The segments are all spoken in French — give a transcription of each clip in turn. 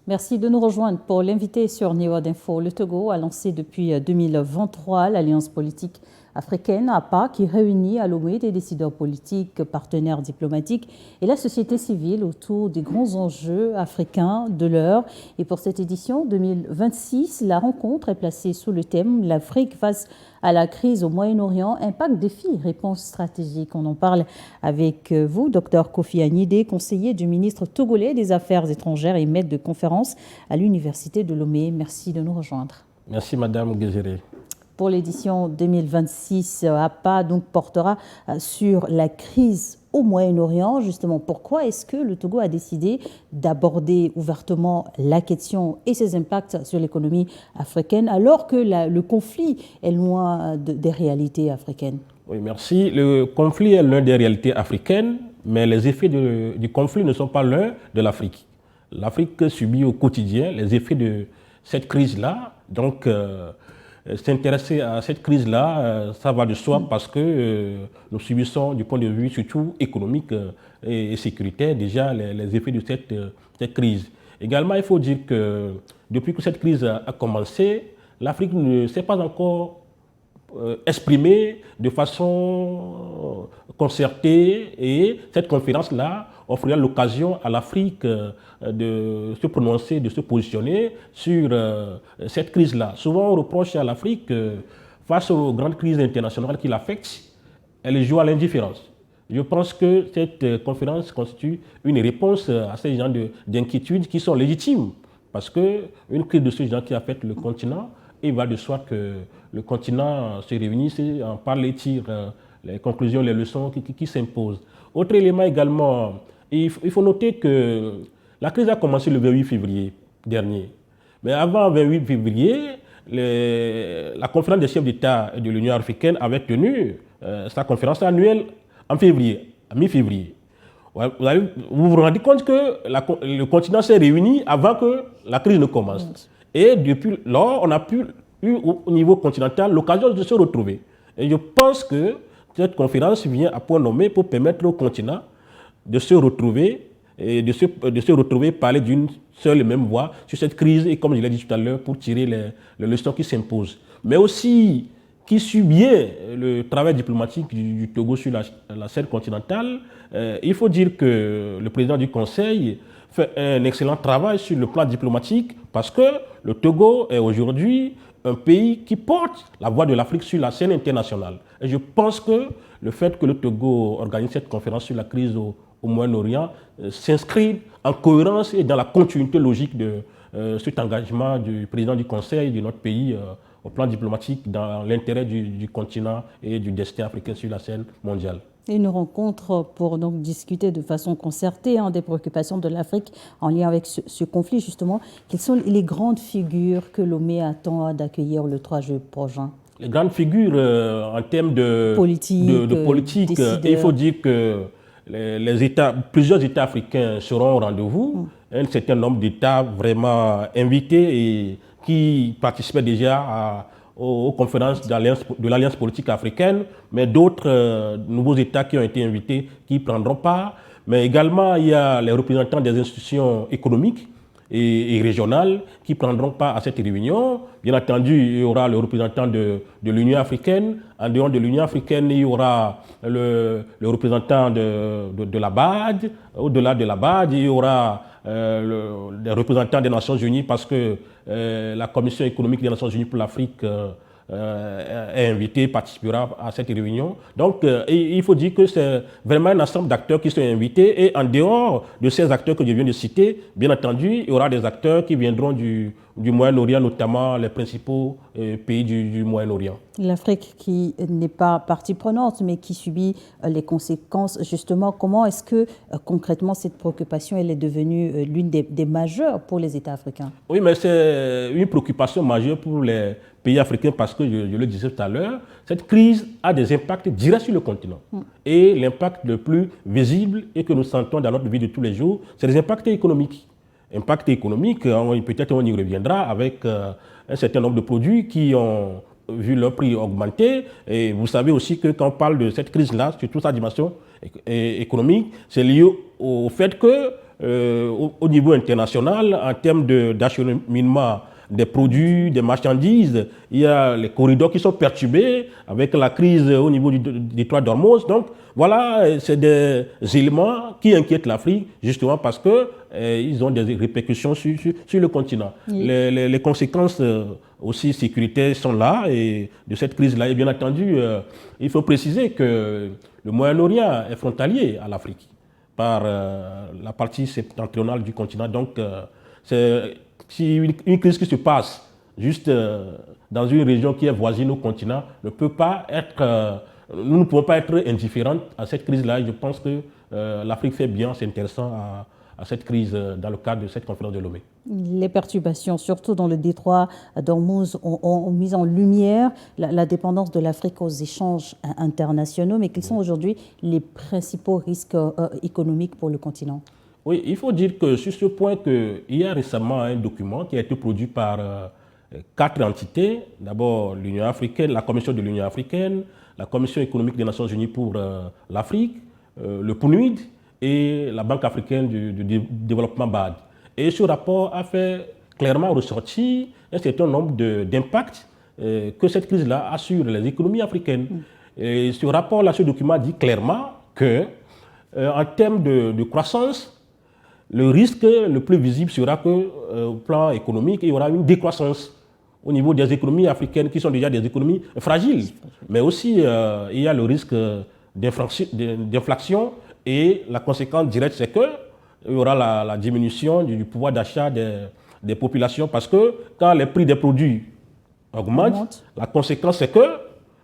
Merci de nous rejoindre pour l'inviter sur Niveau d'Info. Le Togo a lancé depuis 2023 l'Alliance politique africaine APA qui réunit à Lomé des décideurs politiques, partenaires diplomatiques et la société civile autour des grands enjeux africains de l'heure. Et pour cette édition 2026, la rencontre est placée sous le thème l'Afrique face à la crise au Moyen-Orient, impact, défis, réponse stratégique. On en parle avec vous, Dr Kofi Anidé, conseiller du ministre togolais des Affaires étrangères et maître de conférence à l'Université de Lomé. Merci de nous rejoindre. Merci Madame Guézéré. Pour l'édition 2026, APA donc portera sur la crise au Moyen-Orient. Justement, pourquoi est-ce que le Togo a décidé d'aborder ouvertement la question et ses impacts sur l'économie africaine alors que le conflit est loin des réalités africaines? Oui, merci. Le conflit est l'une des réalités africaines, mais les effets du conflit ne sont pas l'un de l'Afrique. L'Afrique subit au quotidien les effets de cette crise-là. Donc, s'intéresser à cette crise-là, ça va de soi parce que nous subissons du point de vue surtout économique et sécuritaire déjà les effets de cette crise. Également, il faut dire que depuis que cette crise a commencé, l'Afrique ne s'est pas encore exprimée de façon concertée et cette conférence-là offrira l'occasion à l'Afrique de se prononcer, de se positionner sur cette crise-là. Souvent, on reproche à l'Afrique, face aux grandes crises internationales qui l'affectent, elle joue à l'indifférence. Je pense que cette conférence constitue une réponse à ces genres d'inquiétudes qui sont légitimes, parce qu'une crise de ce genre qui affecte le continent, il va de soi que le continent se réunisse, en parle et tire les conclusions, les leçons qui s'imposent. Autre élément également, il faut noter que la crise a commencé le 28 février dernier. Mais avant le 28 février, la conférence des chefs d'État de l'Union africaine avait tenu sa conférence annuelle en février, à mi-février. Vous vous rendez compte que le continent s'est réuni avant que la crise ne commence. Et depuis lors, on a eu au niveau continental l'occasion de se retrouver. Et je pense que cette conférence vient à point nommé pour permettre au continent de se retrouver et de se retrouver, parler d'une seule et même voix sur cette crise et comme je l'ai dit tout à l'heure, pour tirer les leçons qui s'imposent. Mais aussi, qui suit bien le travail diplomatique du Togo sur la scène continentale, il faut dire que le président du Conseil fait un excellent travail sur le plan diplomatique parce que le Togo est aujourd'hui un pays qui porte la voix de l'Afrique sur la scène internationale. Et je pense que le fait que le Togo organise cette conférence sur la crise au Moyen-Orient s'inscrit en cohérence et dans la continuité logique de cet engagement du président du Conseil de notre pays au plan diplomatique dans l'intérêt du continent et du destin africain sur la scène mondiale. Une rencontre pour donc discuter de façon concertée des préoccupations de l'Afrique en lien avec ce conflit justement. Quelles sont les grandes figures que Lomé attend d'accueillir le 3 juillet prochain? Les grandes figures en termes de politique, il faut dire que plusieurs États africains seront au rendez-vous. Un certain nombre d'États vraiment invités et qui participaient déjà aux conférences de l'Alliance politique africaine, mais d'autres nouveaux États qui ont été invités qui prendront part. Mais également, il y a les représentants des institutions économiques et régionales qui prendront part à cette réunion. Bien entendu, il y aura le représentant de l'Union africaine. En dehors de l'Union africaine, il y aura le représentant de la BAD. Au-delà de la BAD, il y aura les représentants des Nations Unies parce que la Commission économique des Nations Unies pour l'Afrique est invitée, participera à cette réunion. Donc, il faut dire que c'est vraiment un ensemble d'acteurs qui sont invités. Et en dehors de ces acteurs que je viens de citer, bien entendu, il y aura des acteurs qui viendront du Moyen-Orient, notamment les principaux pays du Moyen-Orient. L'Afrique qui n'est pas partie prenante, mais qui subit les conséquences, justement, comment est-ce que concrètement cette préoccupation elle est devenue l'une des majeures pour les États africains? Oui, mais c'est une préoccupation majeure pour les pays africains parce que, je le disais tout à l'heure, cette crise a des impacts directs sur le continent. Et l'impact le plus visible et que nous sentons dans notre vie de tous les jours, c'est les impacts économiques. Impact économique, peut-être on y reviendra avec un certain nombre de produits qui ont vu leur prix augmenter. Et vous savez aussi que quand on parle de cette crise-là, surtout sa dimension économique, c'est lié au fait que au niveau international, en termes d'acheminement des produits, des marchandises, il y a les corridors qui sont perturbés avec la crise au niveau du détroit d'Ormuz. Donc voilà, c'est des éléments qui inquiètent l'Afrique justement parce que ils ont des répercussions sur le continent. Oui. Les conséquences aussi sécuritaires sont là et de cette crise-là. Et bien entendu, il faut préciser que le Moyen-Orient est frontalier à l'Afrique par la partie septentrionale du continent. Donc c'est une crise qui se passe juste dans une région qui est voisine au continent ne peut pas être, nous ne pouvons pas être indifférents à cette crise-là. Je pense que l'Afrique fait bien, c'est intéressant à cette crise dans le cadre de cette conférence de Lomé. Les perturbations, surtout dans le détroit d'Ormuz, ont mis en lumière la dépendance de l'Afrique aux échanges internationaux, mais quels sont aujourd'hui les principaux risques économiques pour le continent? Oui, il faut dire que sur ce point, il y a récemment un document qui a été produit par 4 entités. D'abord l'Union africaine, la Commission de l'Union africaine, la Commission économique des Nations unies pour l'Afrique, le PNUD et la Banque africaine du développement BAD. Et ce rapport a fait clairement ressortir un certain nombre d'impacts que cette crise-là a sur les économies africaines. Et ce rapport-là, ce document dit clairement que en termes de croissance, le risque le plus visible sera qu'au plan économique, il y aura une décroissance au niveau des économies africaines qui sont déjà des économies fragiles. Mais aussi, il y a le risque d'inflation et la conséquence directe, c'est qu'il y aura la diminution du pouvoir d'achat des populations parce que quand les prix des produits augmentent, la conséquence, c'est que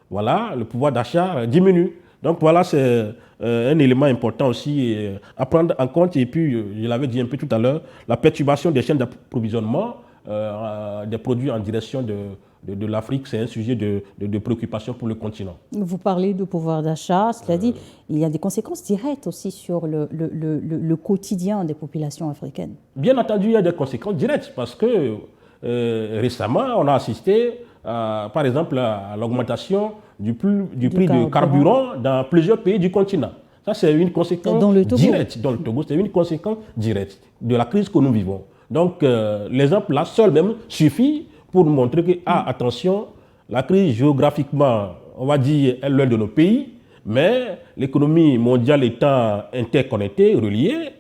voilà, le pouvoir d'achat diminue. Donc voilà, c'est un élément important aussi à prendre en compte. Et puis, je l'avais dit un peu tout à l'heure, la perturbation des chaînes d'approvisionnement des produits en direction de l'Afrique, c'est un sujet de préoccupation pour le continent. Vous parlez de pouvoir d'achat, cela dit, il y a des conséquences directes aussi sur le quotidien des populations africaines. Bien entendu, il y a des conséquences directes parce que récemment, on a assisté, par exemple, à l'augmentation du prix du carburant dans plusieurs pays du continent. Ça, c'est une conséquence directe. Dans le Togo, c'est une conséquence directe de la crise que nous vivons. Donc, l'exemple là seul même suffit pour montrer que, attention, la crise géographiquement, on va dire, est l'un de nos pays, mais l'économie mondiale étant interconnectée, reliée,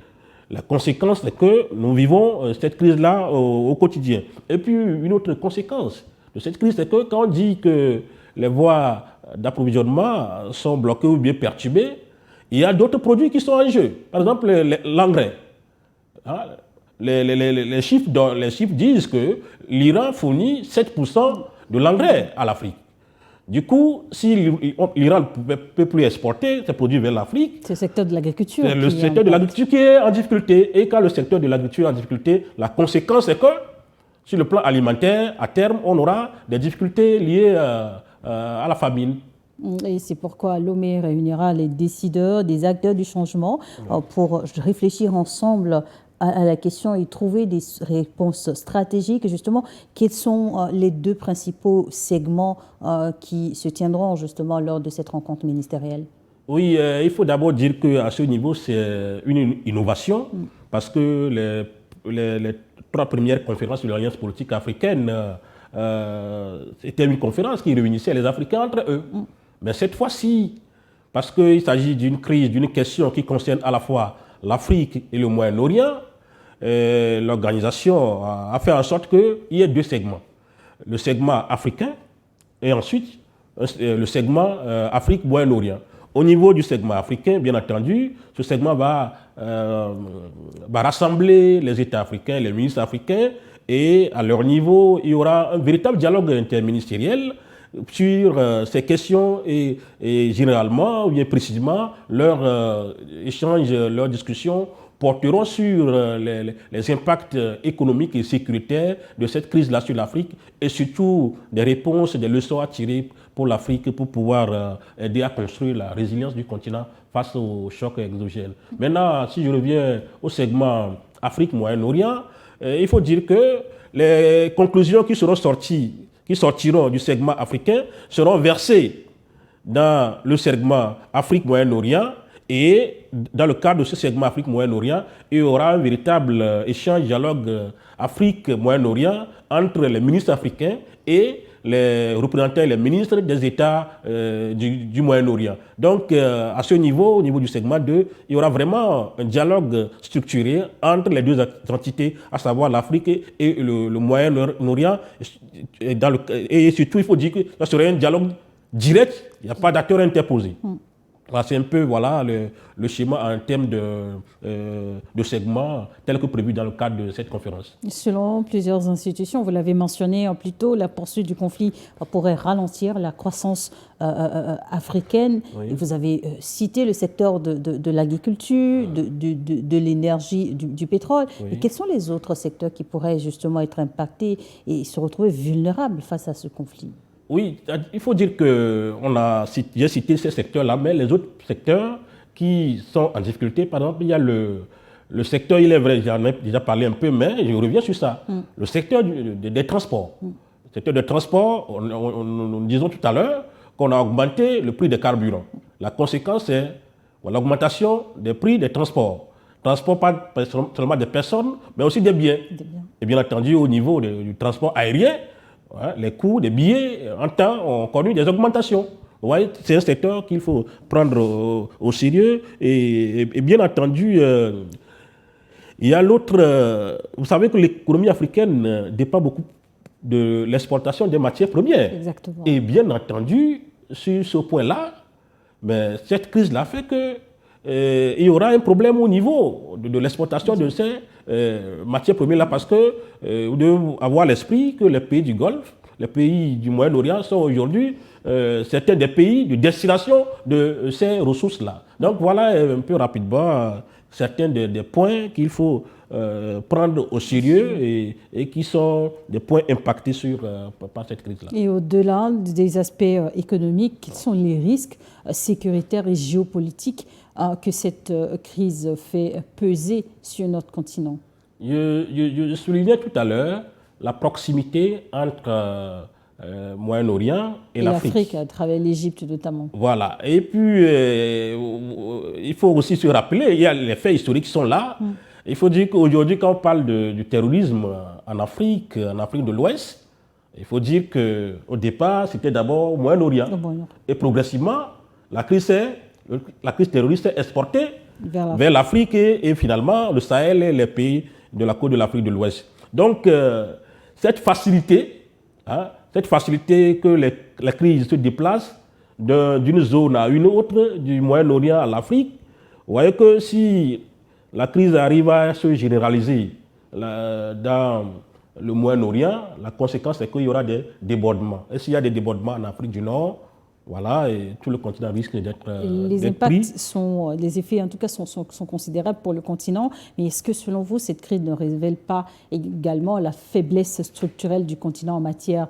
la conséquence c'est que nous vivons cette crise-là au quotidien. Et puis, une autre conséquence de cette crise, c'est que quand on dit que les voies d'approvisionnement sont bloquées ou bien perturbées, il y a d'autres produits qui sont en jeu. Par exemple, l'engrais. Les chiffres disent que l'Iran fournit 7% de l'engrais à l'Afrique. Du coup, si l'Iran ne peut plus exporter ses produits vers l'Afrique, c'est le secteur de l'agriculture. C'est le secteur de l'agriculture qui est en difficulté. Et quand le secteur de l'agriculture est en difficulté, la conséquence est que, sur le plan alimentaire, à terme, on aura des difficultés liées à la famine. Et c'est pourquoi Lomé réunira les décideurs, des acteurs du changement pour réfléchir ensemble à la question et trouver des réponses stratégiques. Justement, quels sont les 2 principaux segments qui se tiendront justement lors de cette rencontre ministérielle? Oui, il faut d'abord dire qu'à ce niveau, c'est une innovation parce que les 3 premières conférences de l'Alliance politique africaine, c'était une conférence qui réunissait les Africains entre eux. Mais cette fois-ci, parce qu'il s'agit d'une crise, d'une question qui concerne à la fois l'Afrique et le Moyen-Orient, l'organisation a fait en sorte qu'il y ait 2 segments. Le segment africain et ensuite le segment Afrique-Moyen-Orient. Au niveau du segment africain, bien entendu, ce segment va rassembler les États africains, les ministres africains, et à leur niveau, il y aura un véritable dialogue interministériel sur ces questions et généralement, ou bien précisément, leurs échanges, leurs discussions porteront sur les impacts économiques et sécuritaires de cette crise-là sur l'Afrique et surtout des réponses, des leçons à tirer pour l'Afrique pour pouvoir aider à construire la résilience du continent face aux chocs exogènes. Maintenant, si je reviens au segment Afrique-Moyen-Orient, il faut dire que les conclusions qui sortiront du segment africain seront versées dans le segment Afrique-Moyen-Orient Et dans le cadre de ce segment Afrique-Moyen-Orient, il y aura un véritable échange, dialogue Afrique-Moyen-Orient entre les ministres africains et les représentants et les ministres des États du Moyen-Orient. Donc, à ce niveau, au niveau du segment 2, il y aura vraiment un dialogue structuré entre les deux entités, à savoir l'Afrique et le Moyen-Orient. Et surtout, il faut dire que ça serait un dialogue direct, il n'y a pas d'acteurs interposés. C'est un peu voilà, le schéma en termes de segments tel que prévu dans le cadre de cette conférence. Selon plusieurs institutions, vous l'avez mentionné plus tôt, la poursuite du conflit pourrait ralentir la croissance africaine. Oui. Et vous avez cité le secteur de l'agriculture, de l'énergie, du pétrole. Oui. Et quels sont les autres secteurs qui pourraient justement être impactés et se retrouver vulnérables face à ce conflit? Oui, il faut dire que j'ai cité ces secteurs-là, mais les autres secteurs qui sont en difficulté, par exemple, il y a le secteur, il est vrai, j'en ai déjà parlé un peu, mais je reviens sur ça. Le secteur des transports. Le secteur des transports, nous disons tout à l'heure qu'on a augmenté le prix des carburants. La conséquence, c'est l'augmentation des prix des transports. Transport pas seulement des personnes, mais aussi des biens. Et bien entendu, au niveau du transport aérien, les coûts des billets en temps ont connu des augmentations. Vous voyez, c'est un secteur qu'il faut prendre au sérieux. Et bien entendu, il y a l'autre. Vous savez que l'économie africaine dépend beaucoup de l'exportation des matières premières. Exactement. Et bien entendu, sur ce point-là, mais cette crise-là fait que il y aura un problème au niveau de l'exportation de ces matières premières-là, parce que vous devez avoir à l'esprit que les pays du Golfe, les pays du Moyen-Orient sont aujourd'hui certains des pays de destination de ces ressources-là. Donc voilà un peu rapidement certains des points qu'il faut prendre au sérieux et qui sont des points impactés par cette crise-là. Et au-delà des aspects économiques, quels sont les risques sécuritaires et géopolitiques que cette crise fait peser sur notre continent? Je soulignais tout à l'heure la proximité entre Moyen-Orient et l'Afrique. À travers l'Égypte notamment. Voilà. Et puis, il faut aussi se rappeler, il y a les faits historiques qui sont là. Il faut dire qu'aujourd'hui, quand on parle du terrorisme en Afrique de l'Ouest, il faut dire qu'au départ, c'était d'abord au Moyen-Orient. Et progressivement, la crise terroriste est exportée vers l'Afrique et finalement le Sahel et les pays de la côte de l'Afrique de l'Ouest. Donc, cette facilité que la crise se déplace d'une zone à une autre, du Moyen-Orient à l'Afrique, vous voyez que si la crise arrive à se généraliser dans le Moyen-Orient, la conséquence c'est qu'il y aura des débordements. Et s'il y a des débordements en Afrique du Nord, voilà, et tout le continent risque d'être les impacts les effets en tout cas sont considérables pour le continent. Mais est-ce que selon vous, cette crise ne révèle pas également la faiblesse structurelle du continent en matière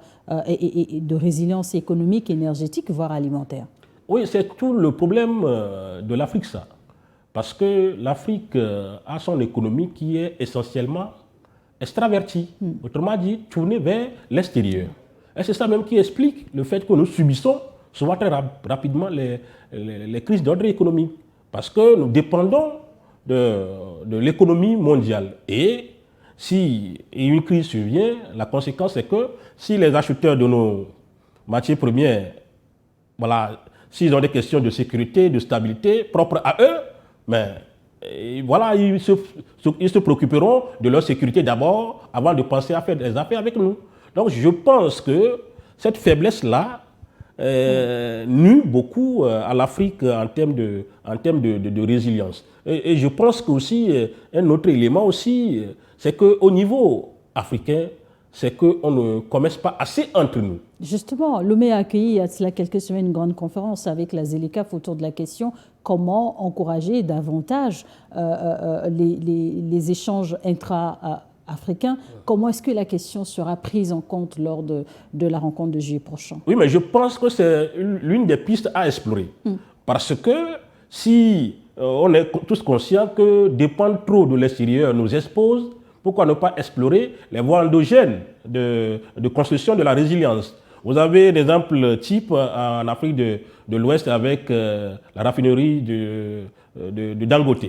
et de résilience économique, énergétique, voire alimentaire? Oui, c'est tout le problème de l'Afrique, ça. Parce que l'Afrique a son économie qui est essentiellement extravertie, autrement dit, tournée vers l'extérieur. Et c'est ça même qui explique le fait que nous subissons souvent très rapidement les crises d'ordre économique, parce que nous dépendons de l'économie mondiale. Et si une crise survient, la conséquence c'est que si les acheteurs de nos matières premières, voilà, s'ils ont des questions de sécurité, de stabilité propres à eux, mais voilà, ils se préoccuperont de leur sécurité d'abord avant de penser à faire des affaires avec nous. Donc je pense que cette faiblesse-là nuit beaucoup à l'Afrique en termes de résilience. Et je pense qu'aussi, un autre élément aussi, c'est qu'au niveau africain, c'est qu'on ne commerce pas assez entre nous. Justement, Lomé a accueilli il y a cela quelques semaines une grande conférence avec la ZLECAf autour de la question comment encourager davantage les échanges intra-africains. Comment est-ce que la question sera prise en compte lors de la rencontre de juillet prochain? Oui, mais je pense que c'est l'une des pistes à explorer. Parce que si on est tous conscients que dépendre trop de l'extérieur nous expose, pourquoi ne pas explorer les voies endogènes de construction de la résilience? Vous avez des exemples types en Afrique de l'Ouest avec la raffinerie de Dangote.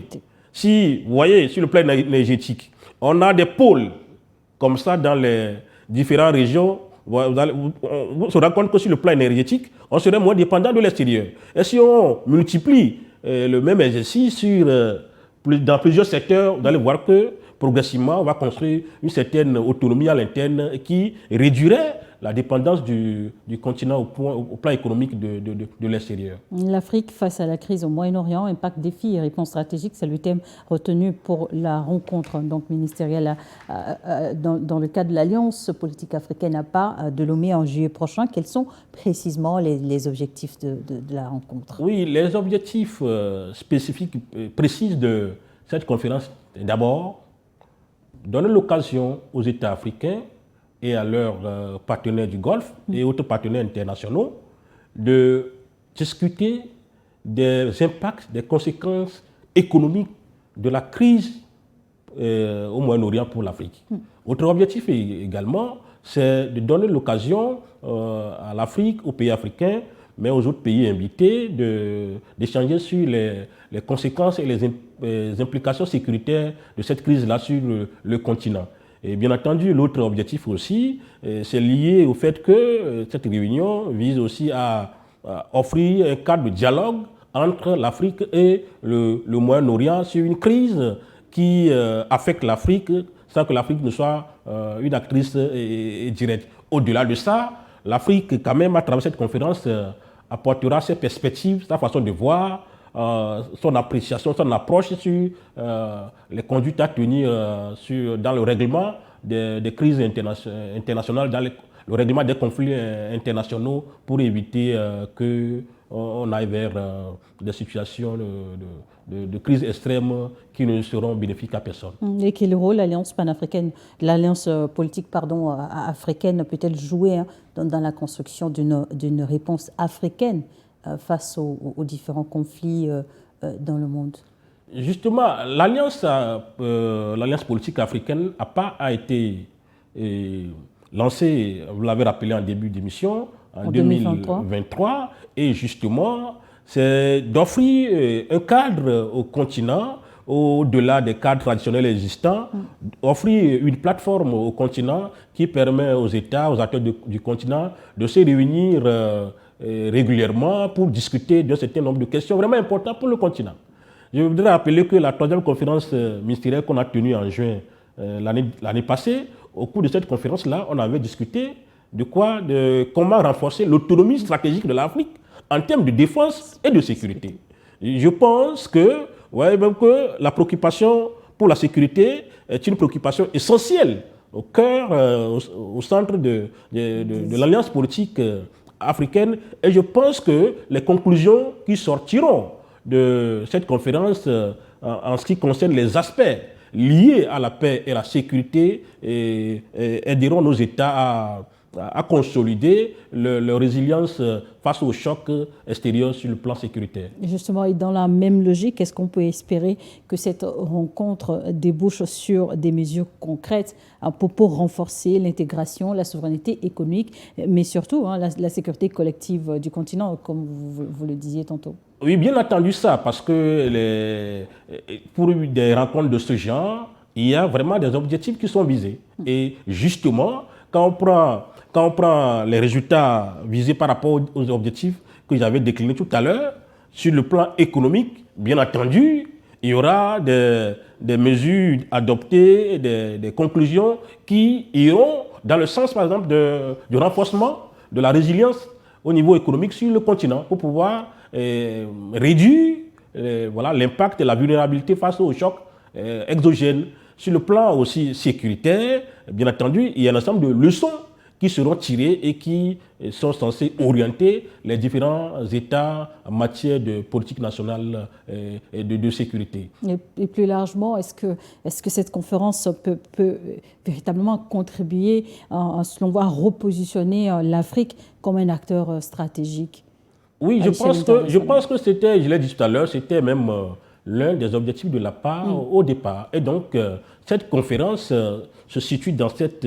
Si, vous voyez, sur le plan énergétique, on a des pôles comme ça dans les différentes régions. On se rend compte que sur le plan énergétique, on serait moins dépendant de l'extérieur. Et si on multiplie le même exercice dans plusieurs secteurs, vous allez voir que progressivement, on va construire une certaine autonomie à l'interne qui réduirait la dépendance du continent au plan économique de l'extérieur. L'Afrique face à la crise au Moyen-Orient, impact, défis et réponses stratégiques, c'est le thème retenu pour la rencontre donc, ministérielle dans le cadre de l'Alliance politique africaine APA de Lomé en juillet prochain. Quels sont précisément les objectifs de la rencontre? Oui, les objectifs spécifiques, précis de cette conférence, d'abord, donner l'occasion aux États africains et à leurs partenaires du Golfe et autres partenaires internationaux de discuter des impacts, des conséquences économiques de la crise au Moyen-Orient pour l'Afrique. Autre objectif également, c'est de donner l'occasion à l'Afrique, aux pays africains, mais aux autres pays invités, d'échanger sur les conséquences et les implications sécuritaires de cette crise-là sur le continent. Et bien entendu, l'autre objectif aussi, c'est lié au fait que cette réunion vise aussi à offrir un cadre de dialogue entre l'Afrique et le Moyen-Orient sur une crise qui affecte l'Afrique sans que l'Afrique ne soit une actrice directe. Au-delà de ça, l'Afrique, quand même, à travers cette conférence, apportera ses perspectives, sa façon de voir, son appréciation, son approche sur les conduites à tenir dans le règlement des crises internationales, dans le règlement des conflits internationaux pour éviter qu'on aille vers des situations de crise extrême qui ne seront bénéfiques à personne. Et quel rôle l'Alliance panafricaine, l'Alliance politique africaine peut-elle jouer dans la construction d'une réponse africaine face aux différents conflits dans le monde? Justement, l'Alliance politique africaine a été lancée, vous l'avez rappelé en début d'émission, en 2023. Et justement, c'est d'offrir un cadre au continent, au-delà des cadres traditionnels existants, offrir une plateforme au continent qui permet aux États, aux acteurs du continent de se réunir régulièrement pour discuter d'un certain nombre de questions vraiment importantes pour le continent. Je voudrais rappeler que la troisième conférence ministérielle qu'on a tenue en juin l'année passée, au cours de cette conférence-là, on avait discuté de comment renforcer l'autonomie stratégique de l'Afrique en termes de défense et de sécurité. Je pense que la préoccupation pour la sécurité est une préoccupation essentielle au cœur, au centre de l'alliance politique africaine. Et je pense que les conclusions qui sortiront de cette conférence en ce qui concerne les aspects liés à la paix et la sécurité aideront nos États à consolider leur résilience face aux chocs extérieurs sur le plan sécuritaire. Justement, et dans la même logique, est-ce qu'on peut espérer que cette rencontre débouche sur des mesures concrètes pour renforcer l'intégration, la souveraineté économique, mais surtout la sécurité collective du continent, comme vous le disiez tantôt? Oui, bien entendu ça, parce que pour des rencontres de ce genre, il y a vraiment des objectifs qui sont visés. Et justement, quand on prend les résultats visés par rapport aux objectifs que j'avais déclinés tout à l'heure, sur le plan économique, bien entendu, il y aura des mesures adoptées, des conclusions qui iront dans le sens, par exemple, du renforcement de la résilience au niveau économique sur le continent pour pouvoir réduire l'impact et la vulnérabilité face aux chocs exogènes. Sur le plan aussi sécuritaire, bien entendu, il y a un ensemble de leçons qui seront tirées et qui sont censées orienter les différents États en matière de politique nationale et de sécurité. Et plus largement, est-ce que cette conférence peut véritablement contribuer, selon vous, à repositionner l'Afrique comme un acteur stratégique? Oui, je pense que c'était, je l'ai dit tout à l'heure, c'était même l'un des objectifs de l'APA au départ. Et donc, cette conférence se situe dans cette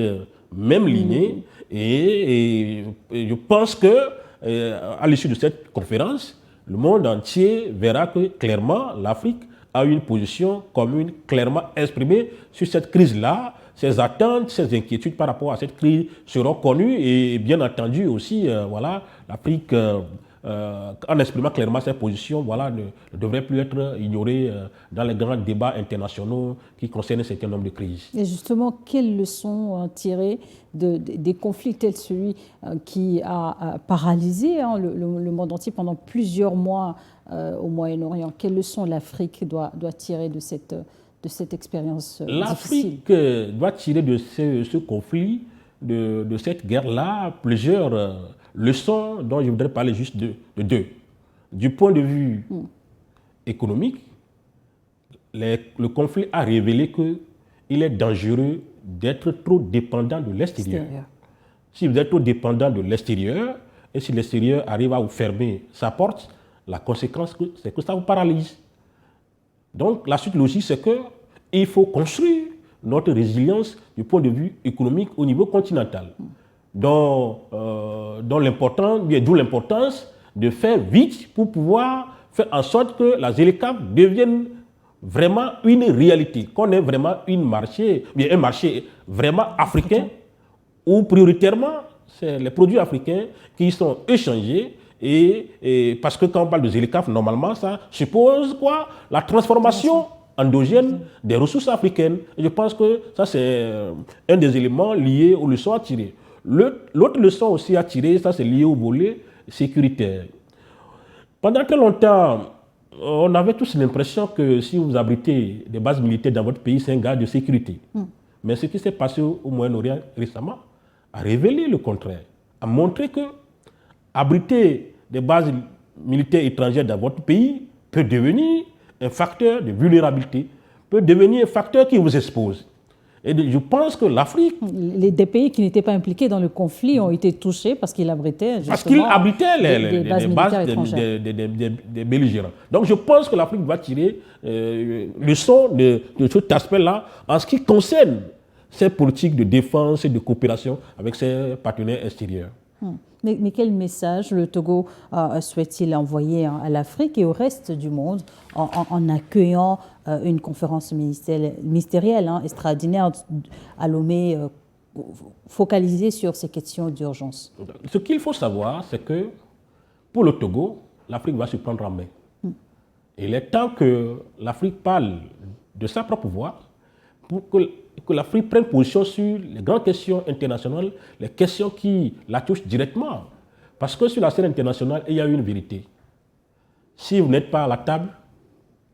même lignée Et je pense que à l'issue de cette conférence, le monde entier verra que clairement l'Afrique a une position commune clairement exprimée sur cette crise-là. Ses attentes, ses inquiétudes par rapport à cette crise seront connues et bien entendu aussi, voilà, l'Afrique, en exprimant clairement ses positions, voilà, ne devrait plus être ignorée dans les grands débats internationaux qui concernent un certain nombre de crises. Et justement, quelles leçons tirer des conflits tels celui qui a paralysé le monde entier pendant plusieurs mois au Moyen-Orient? Quelles leçons l'Afrique doit tirer de cette expérience difficile? L'Afrique doit tirer de ce conflit, de cette guerre-là, plusieurs leçons dont je voudrais parler juste de deux. Du point de vue économique, le conflit a révélé qu'il est dangereux d'être trop dépendant de l'extérieur. Si vous êtes trop dépendant de l'extérieur, et si l'extérieur arrive à vous fermer sa porte, la conséquence, c'est que ça vous paralyse. Donc la suite logique, c'est qu'il faut construire notre résilience du point de vue économique au niveau continental. D'où l'importance de faire vite pour pouvoir faire en sorte que la ZLECAf devienne vraiment une réalité, qu'on ait vraiment un marché vraiment africain où prioritairement c'est les produits africains qui sont échangés et parce que quand on parle de ZLECAf, normalement ça suppose quoi? La transformation endogène des ressources africaines. Et je pense que ça c'est un des éléments liés aux leçons à tirer. L'autre leçon aussi à tirer, ça c'est lié au volet sécuritaire. Pendant très longtemps, on avait tous l'impression que si vous abritez des bases militaires dans votre pays, c'est un gage de sécurité. Mais ce qui s'est passé au Moyen-Orient récemment a révélé le contraire, a montré que abriter des bases militaires étrangères dans votre pays peut devenir un facteur de vulnérabilité, peut devenir un facteur qui vous expose. Et je pense que l'Afrique... Des pays qui n'étaient pas impliqués dans le conflit ont été touchés parce qu'ils abritaient les bases des belligérants. Donc je pense que l'Afrique va tirer leçon de cet aspect-là en ce qui concerne ses politiques de défense et de coopération avec ses partenaires extérieurs. Mais quel message le Togo souhaite-t-il envoyer à l'Afrique et au reste du monde en accueillant une conférence ministérielle extraordinaire à Lomé focalisée sur ces questions d'urgence? Ce qu'il faut savoir, c'est que pour le Togo, l'Afrique va se prendre en main. Et il est temps que l'Afrique parle de sa propre voix pour que l'Afrique prenne position sur les grandes questions internationales, les questions qui la touchent directement. Parce que sur la scène internationale, il y a une vérité. Si vous n'êtes pas à la table,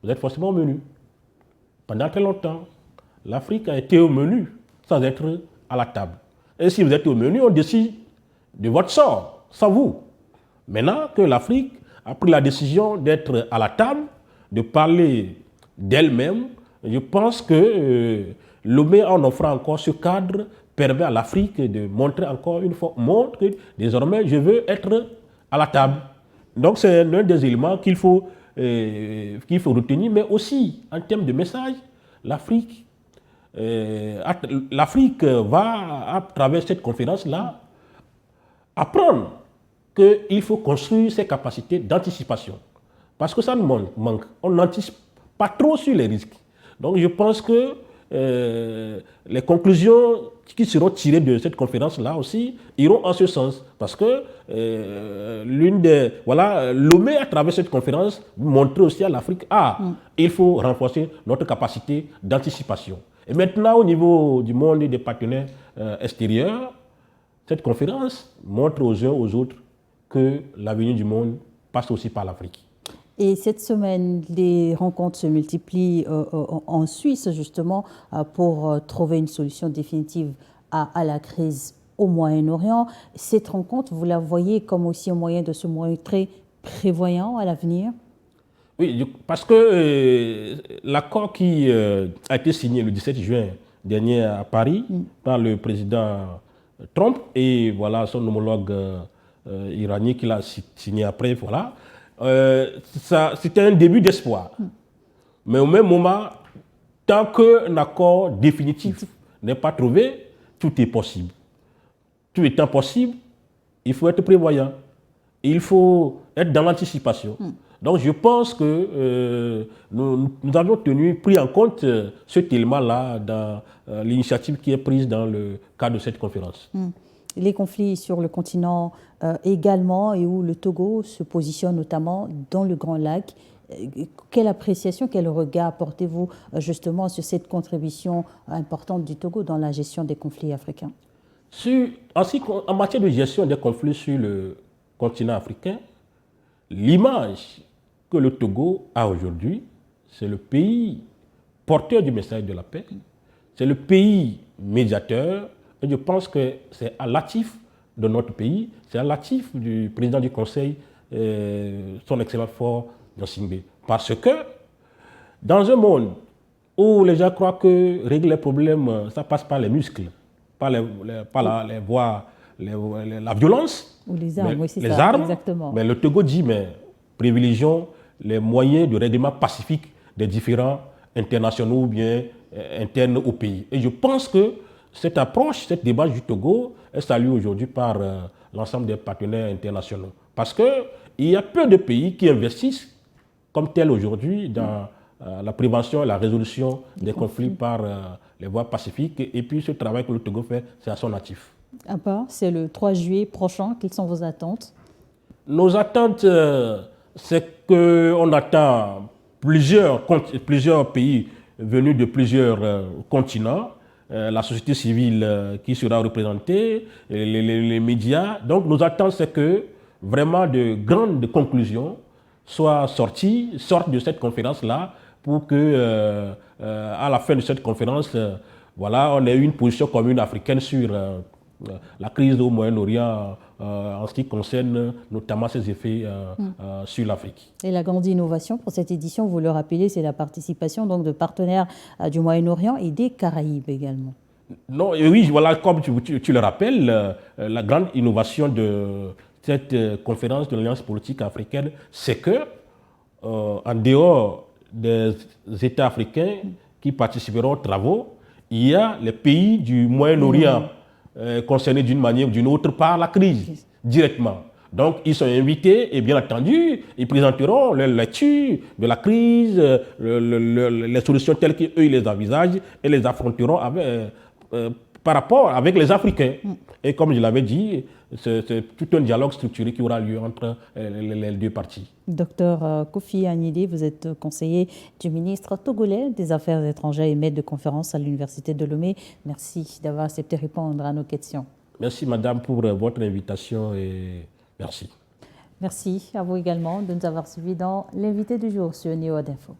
vous êtes forcément au menu. Pendant très longtemps, l'Afrique a été au menu sans être à la table. Et si vous êtes au menu, on décide de votre sort, sans vous. Maintenant que l'Afrique a pris la décision d'être à la table, de parler d'elle-même, je pense que Lomé, en offrant encore ce cadre, permet à l'Afrique de montrer encore une fois, montre que désormais je veux être à la table. Donc c'est l'un des éléments qu'il faut retenir, mais aussi en termes de message, l'Afrique va, à travers cette conférence-là, apprendre qu'il faut construire ses capacités d'anticipation. Parce que ça nous manque. On n'anticipe pas trop sur les risques. Donc je pense que les conclusions qui seront tirées de cette conférence-là aussi iront en ce sens. Parce que Lomé, à travers cette conférence, montrer aussi à l'Afrique, il faut renforcer notre capacité d'anticipation. Et maintenant, au niveau du monde et des partenaires extérieurs, cette conférence montre aux uns aux autres que l'avenir du monde passe aussi par l'Afrique. Et cette semaine, les rencontres se multiplient en Suisse, justement, pour trouver une solution définitive à la crise au Moyen-Orient. Cette rencontre, vous la voyez comme aussi un moyen de se montrer prévoyant à l'avenir? Oui, parce que l'accord qui a été signé le 17 juin dernier à Paris par le président Trump et voilà, son homologue iranien qui l'a signé après, voilà. C'était un début d'espoir. Mais au même moment, tant qu'un accord définitif n'est pas trouvé, tout est possible. tout étant possible, il faut être prévoyant. Il faut être dans l'anticipation. Donc je pense que nous avons pris en compte cet élément-là dans l'initiative qui est prise dans le cadre de cette conférence. Les conflits sur le continent également, et où le Togo se positionne notamment dans le Grand Lac. Quelle appréciation, quel regard portez-vous justement sur cette contribution importante du Togo dans la gestion des conflits africains? En matière de gestion des conflits sur le continent africain, l'image que le Togo a aujourd'hui, c'est le pays porteur du message de la paix, c'est le pays médiateur, et je pense que c'est à l'actif de notre pays, c'est à l'actif du président du Conseil, son excellent fort Gnassingbé. Parce que dans un monde où les gens croient que régler les problèmes, ça passe par les muscles, par les voies, la violence, ou les armes, oui, les armes, exactement. Mais le Togo dit, mais privilégions les moyens de règlement pacifique des différends internationaux ou bien internes au pays. Et je pense que cette approche, cette démarche du Togo est saluée aujourd'hui par l'ensemble des partenaires internationaux. Parce qu'il y a peu de pays qui investissent comme tel aujourd'hui dans la prévention et la résolution des conflits par les voies pacifiques. Et puis ce travail que le Togo fait, c'est à son actif. C'est le 3 juillet prochain. Quelles sont vos attentes? Nos attentes, c'est qu'on attend plusieurs pays venus de plusieurs continents, la société civile qui sera représentée, les médias. Donc nos attentes, c'est que vraiment de grandes conclusions sortent de cette conférence-là pour que, à la fin de cette conférence, on ait une position commune africaine sur la crise au Moyen-Orient en ce qui concerne notamment ses effets sur l'Afrique. Et la grande innovation pour cette édition, vous le rappelez, c'est la participation donc, de partenaires du Moyen-Orient et des Caraïbes également. Non, oui, voilà, comme tu le rappelles, la grande innovation de cette conférence de l'Alliance politique africaine, c'est que, en dehors des États africains qui participeront aux travaux, il y a les pays du Moyen-Orient concernés d'une manière ou d'une autre par la crise, directement. Donc, ils sont invités et bien entendu, ils présenteront leur lecture de la crise, les solutions telles qu'eux ils les envisagent et les affronteront par rapport avec les Africains. Et comme je l'avais dit, c'est tout un dialogue structuré qui aura lieu entre les deux parties. Docteur Kofi Anidé, vous êtes conseiller du ministre togolais des Affaires étrangères et maître de conférence à l'Université de Lomé. Merci d'avoir accepté de répondre à nos questions. Merci madame pour votre invitation et merci. Merci à vous également de nous avoir suivis dans l'invité du jour sur NEOAD Info.